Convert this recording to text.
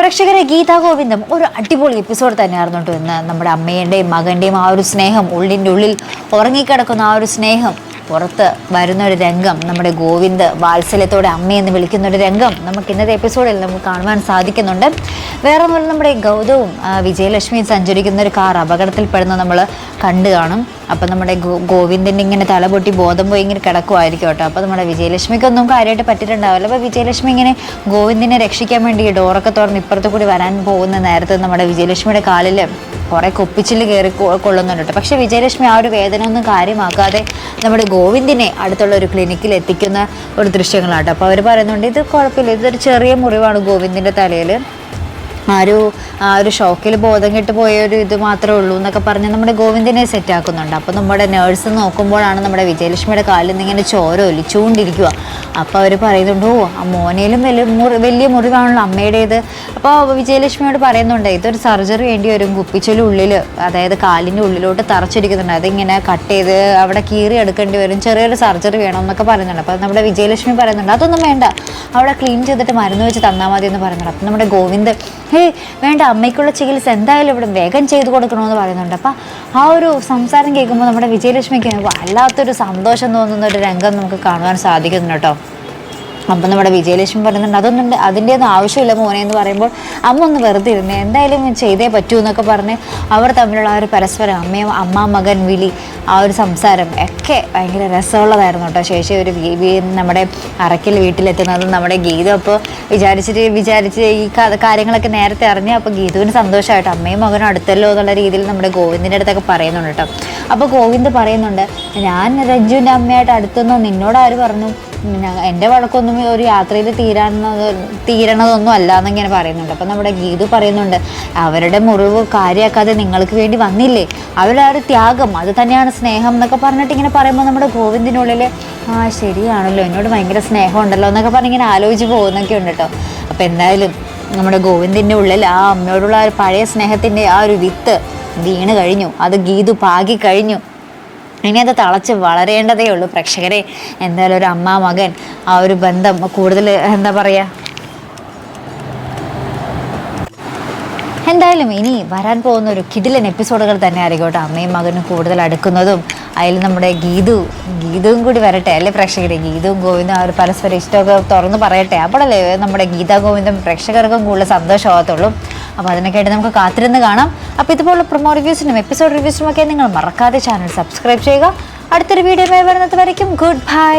പ്രേക്ഷകരെ ഗീതാ ഗോവിന്ദം ഒരു അടിപൊളി എപ്പിസോഡ് തന്നെയായിരുന്നു കേട്ടോ ഇന്ന്. നമ്മുടെ അമ്മയുടെയും മകൻ്റെയും ആ ഒരു സ്നേഹം, ഉള്ളിൻ്റെ ഉള്ളിൽ ഉറങ്ങിക്കിടക്കുന്ന ആ ഒരു സ്നേഹം പുറത്ത് വരുന്നൊരു രംഗം, നമ്മുടെ ഗോവിന്ദ് വാത്സല്യത്തോടെ അമ്മയെന്ന് വിളിക്കുന്നൊരു രംഗം നമുക്ക് ഇന്നത്തെ എപ്പിസോഡിൽ നമുക്ക് കാണുവാൻ സാധിക്കുന്നുണ്ട്. വേറെ ഒന്നുമില്ല, നമ്മുടെ ഗൗതവും വിജയലക്ഷ്മിയും സഞ്ചരിക്കുന്ന ഒരു കാർ അപകടത്തിൽപ്പെടുന്ന നമ്മൾ കണ്ടു കാണും. അപ്പം നമ്മുടെ ഗോവിന്ദൻ്റെ ഇങ്ങനെ തലപൊട്ടി ബോധം പോയി ഇങ്ങനെ കിടക്കുമായിരിക്കും കേട്ടോ. അപ്പോൾ നമ്മുടെ വിജയലക്ഷ്മിക്കൊന്നും കാര്യമായിട്ട് പറ്റിയിട്ടുണ്ടാവില്ല. അപ്പോൾ വിജയലക്ഷ്മി ഇങ്ങനെ ഗോവിന്ദിനെ രക്ഷിക്കാൻ വേണ്ടി ഡോറൊക്കെ തുറന്ന് ഇപ്പുറത്ത് കൂടി വരാൻ പോകുന്ന നേരത്ത് നമ്മുടെ വിജയലക്ഷ്മിയുടെ കാലിൽ കുറേ കൊപ്പിച്ചിൽ കയറി കൊള്ളുന്നുണ്ട് കേട്ടോ. പക്ഷേ വിജയലക്ഷ്മി ആ ഒരു വേദന ഒന്നും കാര്യമാക്കാതെ നമ്മുടെ ഗോവിന്ദിനെ അടുത്തുള്ള ഒരു ക്ലിനിക്കിൽ എത്തിക്കുന്ന ഒരു ദൃശ്യങ്ങളാട്ടോ. അപ്പോൾ അവർ പറയുന്നുണ്ട് ഇത് കുഴപ്പമില്ല, ഇതൊരു ചെറിയ മുറിവാണ് ഗോവിന്ദിൻ്റെ തലയിൽ, ആ ഒരു ഷോക്കിൽ ബോധം കെട്ട് പോയ ഒരു ഇത് മാത്രമേ ഉള്ളൂ എന്നൊക്കെ പറഞ്ഞ് നമ്മുടെ ഗോവിന്ദിനെ സെറ്റാക്കുന്നുണ്ട്. അപ്പോൾ നമ്മുടെ നേഴ്സ് നോക്കുമ്പോഴാണ് നമ്മുടെ വിജയലക്ഷ്മിയുടെ കാലിൽ നിന്ന് ഇങ്ങനെ ചോര ഒലിച്ചുകൊണ്ടിരിക്കുക. അപ്പോൾ അവർ പറയുന്നുണ്ട്, ഓ ആ മോനയിലും വലിയ മുറിവാണല്ലോ അമ്മയുടേത്. അപ്പോൾ വിജയലക്ഷ്മിയോട് പറയുന്നുണ്ട് ഇതൊരു സർജറി വേണ്ടി വരും, കുപ്പിച്ചിൻ്റെ ഉള്ളിൽ, അതായത് കാലിൻ്റെ ഉള്ളിലോട്ട് തറച്ചിരിക്കുന്നുണ്ട്, അതിങ്ങനെ കട്ട് ചെയ്ത് അവിടെ കീറി എടുക്കേണ്ടി വരും, ചെറിയൊരു സർജറി വേണം എന്നൊക്കെ പറയുന്നുണ്ട്. അപ്പോൾ നമ്മുടെ വിജയലക്ഷ്മി പറയുന്നുണ്ട് അതൊന്നും വേണ്ട, അവിടെ ക്ലീൻ ചെയ്തിട്ട് മരുന്ന് വെച്ച് തന്നാൽ മതി എന്ന് പറയുന്നുണ്ട്. അപ്പം നമ്മുടെ ഗോവിന്ദ് വേണ്ട, അമ്മയ്ക്കുള്ള ചികിത്സ എന്തായാലും ഇവിടെ വേഗം ചെയ്തു കൊടുക്കണമെന്ന് പറയുന്നുണ്ട്. അപ്പം ആ ഒരു സംസാരം കേൾക്കുമ്പോൾ നമ്മുടെ വിജയലക്ഷ്മിക്ക് വല്ലാത്തൊരു സന്തോഷം തോന്നുന്ന ഒരു രംഗം നമുക്ക് കാണുവാൻ സാധിക്കുന്നുണ്ട് കേട്ടോ. അപ്പം നമ്മുടെ വിജയലക്ഷ്മി പറയുന്നുണ്ട് അതിൻ്റെ ഒന്നും ആവശ്യമില്ല മോനെ എന്ന് പറയുമ്പോൾ അമ്മ ഒന്ന് വെറുതെ ഇരുന്നേ, എന്തായാലും ചെയ്തേ പറ്റൂ എന്നൊക്കെ പറഞ്ഞ് അവർ തമ്മിലുള്ള ആ ഒരു പരസ്പരം അമ്മ മകൻ വിളി, ആ ഒരു സംസാരം ഒക്കെ ഭയങ്കര രസമുള്ളതായിരുന്നു കേട്ടോ. ശേഷം ഒരു നമ്മുടെ അറക്കൽ വീട്ടിലെത്തുന്നത് നമ്മുടെ ഗീത അപ്പോൾ വിചാരിച്ച് ഈ കാര്യങ്ങളൊക്കെ നേരത്തെ അറിഞ്ഞ് അപ്പോൾ ഗീതുവിന് സന്തോഷമായിട്ട് അമ്മയും മകനും അടുത്തല്ലോ എന്നുള്ള രീതിയിൽ നമ്മുടെ ഗോവിന്ദിൻ്റെ അടുത്തൊക്കെ പറയുന്നുണ്ട് കേട്ടോ. അപ്പോൾ ഗോവിന്ദ് പറയുന്നുണ്ട് ഞാൻ രഞ്ജുവിൻ്റെ അമ്മയായിട്ട് അടുത്തൊന്നും നിന്നോട് ആര് പറഞ്ഞു, എൻ്റെ വഴക്കൊന്നും ഒരു യാത്രയിൽ തീരണതൊന്നും അല്ല എന്നിങ്ങനെ പറയുന്നുണ്ട്. അപ്പം നമ്മുടെ ഗീതു പറയുന്നുണ്ട് അവരുടെ മുറിവ് കാര്യമാക്കാതെ നിങ്ങൾക്ക് വേണ്ടി വന്നില്ലേ, അവരുടെ ആ ഒരു ത്യാഗം അത് തന്നെയാണ് സ്നേഹം എന്നൊക്കെ പറഞ്ഞിട്ട് ഇങ്ങനെ പറയുമ്പോൾ നമ്മുടെ ഗോവിന്ദിനുള്ളിൽ ആ ശരിയാണല്ലോ, എന്നോട് ഭയങ്കര സ്നേഹം ഉണ്ടല്ലോ എന്നൊക്കെ പറഞ്ഞ് ഇങ്ങനെ ആലോചിച്ച് പോകുന്നൊക്കെ ഉണ്ട് കേട്ടോ. അപ്പം എന്തായാലും നമ്മുടെ ഗോവിന്ദിൻ്റെ ഉള്ളിൽ ആ അമ്മയോടുള്ള ആ ഒരു പഴയ സ്നേഹത്തിൻ്റെ ആ ഒരു വിത്ത് വീണ് കഴിഞ്ഞു, അത് ഗീതു പാകി കഴിഞ്ഞു. ഇനി അത് തളച്ച് വളരേണ്ടതേ ഉള്ളൂ പ്രേക്ഷകരെ. എന്തായാലും ഒരു അമ്മ മകൻ ആ ഒരു ബന്ധം കൂടുതൽ എന്താ പറയുക, എന്തായാലും ഇനി വരാൻ പോകുന്ന ഒരു കിടിലൻ എപ്പിസോഡുകൾ തന്നെ ആയിരിക്കും കേട്ടോ. അമ്മയും മകനും കൂടുതൽ അടുക്കുന്നതും അതിൽ നമ്മുടെ ഗീതവും കൂടി വരട്ടെ അല്ലേ പ്രേക്ഷകരെ. ഗീതവും ഗോവിന്ദും ആ ഒരു പരസ്പരം ഇഷ്ടമൊക്കെ തുറന്ന് പറയട്ടെ, അപ്പോഴല്ലേ നമ്മുടെ ഗീതാ ഗോവിന്ദം പ്രേക്ഷകർക്കും കൂടുതൽ സന്തോഷമാകത്തുള്ളൂ. അപ്പോൾ അതിനൊക്കെയായിട്ട് നമുക്ക് കാത്തിരുന്ന് കാണാം. അപ്പോൾ ഇതുപോലുള്ള പ്രൊമോ റിവ്യൂസിനും എപ്പിസോഡ് റിവ്യൂസിനും ഒക്കെ നിങ്ങൾ മറക്കാതെ ചാനൽ സബ്സ്ക്രൈബ് ചെയ്യുക. അടുത്തൊരു വീഡിയോ വരുന്നത് വരയ്ക്കും ഗുഡ് ബൈ.